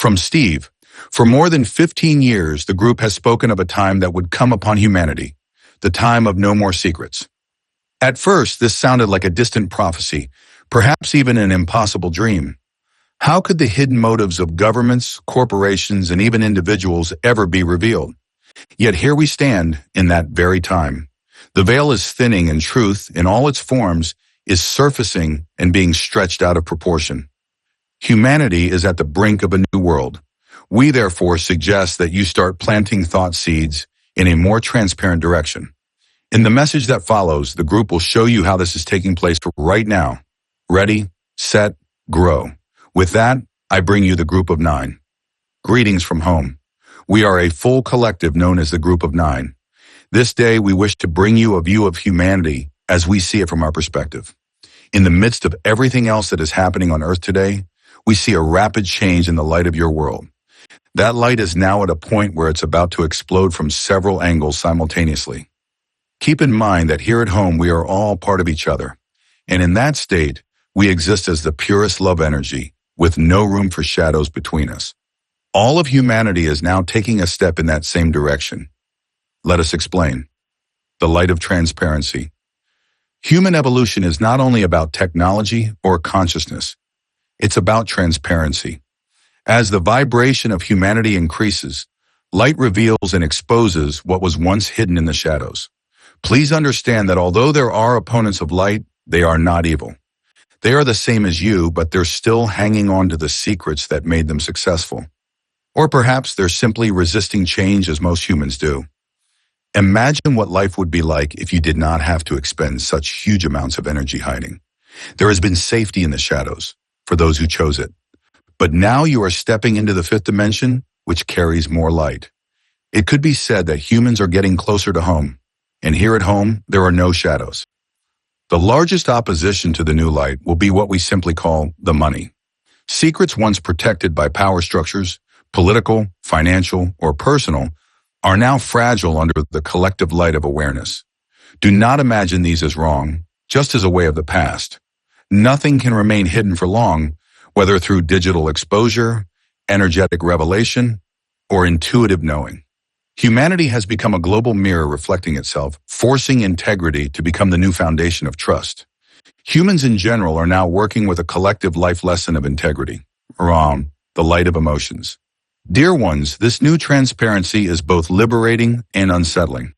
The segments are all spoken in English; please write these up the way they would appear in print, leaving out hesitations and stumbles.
From Steve. For more than 15 years, the group has spoken of a time that would come upon humanity, the time of no more secrets. At first, this sounded like a distant prophecy, perhaps even an impossible dream. How could the hidden motives of governments, corporations, and even individuals ever be revealed? Yet here we stand in that very time. The veil is thinning and truth, in all its forms, is surfacing and being stretched out of proportion. Humanity is at the brink of a new world. We therefore suggest that you start planting thought seeds in a more transparent direction. In the message that follows, the group will show you how this is taking place right now. Ready, set, grow. With that, I bring you the Group of Nine. Greetings from home. We are a full collective known as the Group of Nine. This day, we wish to bring you a view of humanity as we see it from our perspective. In the midst of everything else that is happening on Earth today, we see a rapid change in the light of your world. That light is now at a point where it's about to explode from several angles simultaneously. Keep in mind that here at home, we are all part of each other. And in that state, we exist as the purest love energy, with no room for shadows between us. All of humanity is now taking a step in that same direction. Let us explain. The light of transparency. Human evolution is not only about technology or consciousness. It's about transparency. As the vibration of humanity increases, light reveals and exposes what was once hidden in the shadows. Please understand that although there are opponents of light, they are not evil. They are the same as you, but they're still hanging on to the secrets that made them successful. Or perhaps they're simply resisting change as most humans do. Imagine what life would be like if you did not have to expend such huge amounts of energy hiding. There has been safety in the shadows for those who chose it. But now you are stepping into the fifth dimension, which carries more light. It could be said that humans are getting closer to home, and here at home, there are no shadows. The largest opposition to the new light will be what we simply call the money. Secrets once protected by power structures, political, financial, or personal, are now fragile under the collective light of awareness. Do not imagine these as wrong, just as a way of the past. Nothing can remain hidden for long, whether through digital exposure, energetic revelation, or intuitive knowing. Humanity has become a global mirror reflecting itself, forcing integrity to become the new foundation of trust. Humans in general are now working with a collective life lesson of integrity, the light of emotions. Dear ones, this new transparency is both liberating and unsettling.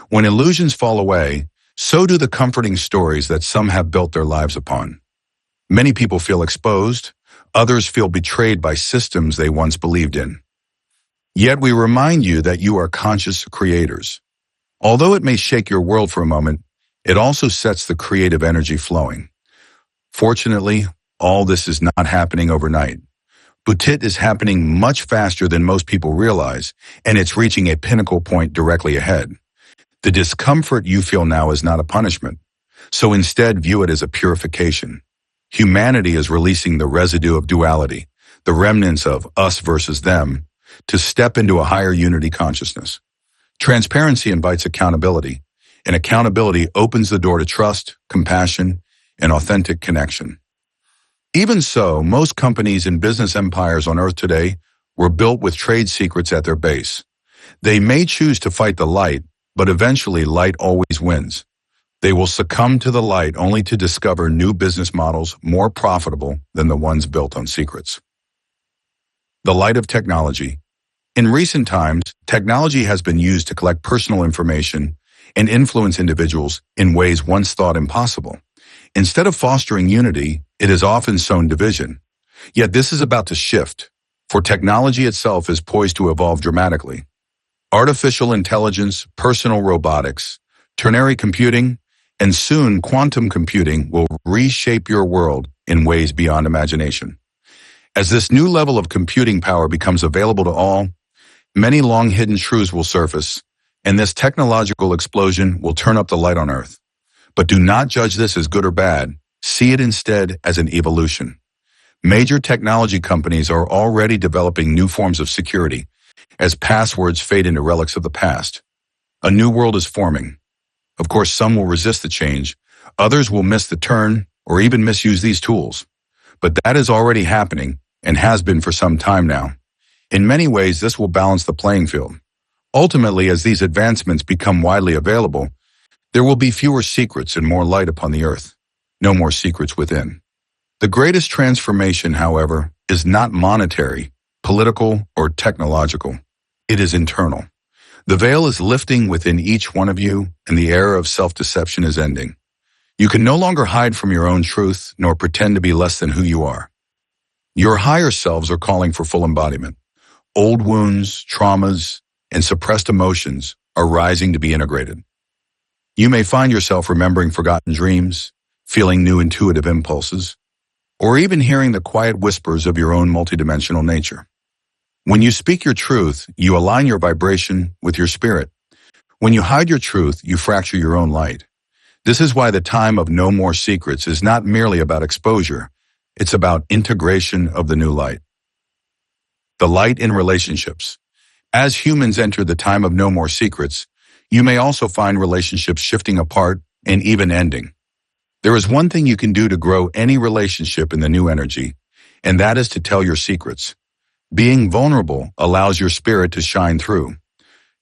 When illusions fall away, so do the comforting stories that some have built their lives upon. Many people feel exposed, others feel betrayed by systems they once believed in. Yet we remind you that you are conscious creators. Although it may shake your world for a moment, it also sets the creative energy flowing. Fortunately, all this is not happening overnight. But is happening much faster than most people realize, and it's reaching a pinnacle point directly ahead. The discomfort you feel now is not a punishment, so instead view it as a purification. Humanity is releasing the residue of duality, the remnants of us versus them, to step into a higher unity consciousness. Transparency invites accountability, and accountability opens the door to trust, compassion, and authentic connection. Even so, most companies and business empires on Earth today were built with trade secrets at their base. They may choose to fight the light, but eventually light always wins. They will succumb to the light only to discover new business models more profitable than the ones built on secrets. The light of technology. In recent times, technology has been used to collect personal information and influence individuals in ways once thought impossible. Instead of fostering unity, it has often sown division. Yet this is about to shift, for technology itself is poised to evolve dramatically. Artificial intelligence, personal robotics, ternary computing, and soon quantum computing will reshape your world in ways beyond imagination. As this new level of computing power becomes available to all, many long-hidden truths will surface, and this technological explosion will turn up the light on Earth. But do not judge this as good or bad. See it instead as an evolution. Major technology companies are already developing new forms of security as passwords fade into relics of the past. A new world is forming. Of course, some will resist the change, others will miss the turn or even misuse these tools. But that is already happening and has been for some time now. In many ways, this will balance the playing field. Ultimately, as these advancements become widely available, there will be fewer secrets and more light upon the earth. No more secrets within. The greatest transformation, however, is not monetary, political, or technological. It is internal. The veil is lifting within each one of you, and the era of self-deception is ending. You can no longer hide from your own truth, nor pretend to be less than who you are. Your higher selves are calling for full embodiment. Old wounds, traumas, and suppressed emotions are rising to be integrated. You may find yourself remembering forgotten dreams, feeling new intuitive impulses, or even hearing the quiet whispers of your own multidimensional nature. When you speak your truth, you align your vibration with your spirit. When you hide your truth, you fracture your own light. This is why the time of no more secrets is not merely about exposure. It's about integration of the new light. The light in relationships. As humans enter the time of no more secrets, you may also find relationships shifting apart and even ending. There is one thing you can do to grow any relationship in the new energy, and that is to tell your secrets. Being vulnerable allows your spirit to shine through.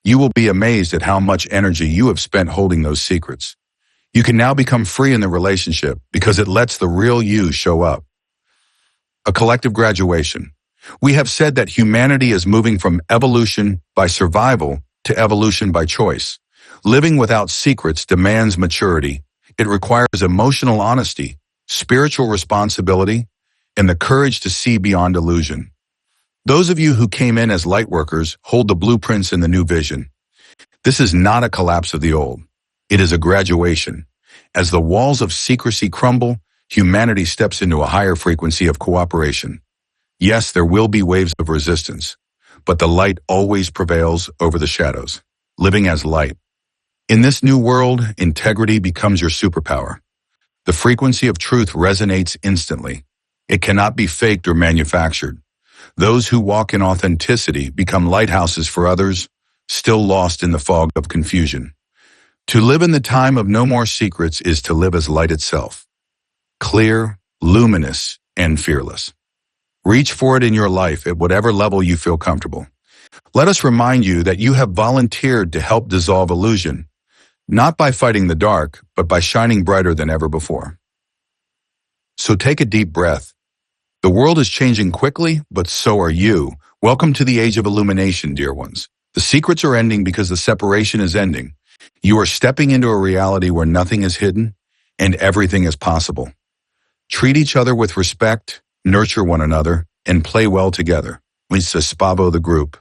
You will be amazed at how much energy you have spent holding those secrets. You can now become free in the relationship because it lets the real you show up. A collective graduation. We have said that humanity is moving from evolution by survival to evolution by choice. Living without secrets demands maturity. It requires emotional honesty, spiritual responsibility, and the courage to see beyond illusion. Those of you who came in as light workers hold the blueprints in the new vision. This is not a collapse of the old. It is a graduation. As the walls of secrecy crumble, humanity steps into a higher frequency of cooperation. Yes, there will be waves of resistance, but the light always prevails over the shadows. Living as light. In this new world, integrity becomes your superpower. The frequency of truth resonates instantly. It cannot be faked or manufactured. Those who walk in authenticity become lighthouses for others, still lost in the fog of confusion. To live in the time of no more secrets is to live as light itself. Clear, luminous, and fearless. Reach for it in your life at whatever level you feel comfortable. Let us remind you that you have volunteered to help dissolve illusion, not by fighting the dark, but by shining brighter than ever before. So take a deep breath. The world is changing quickly, but so are you. Welcome to the age of illumination, dear ones. The secrets are ending because the separation is ending. You are stepping into a reality where nothing is hidden and everything is possible. Treat each other with respect, nurture one another, and play well together. We Spavo the group.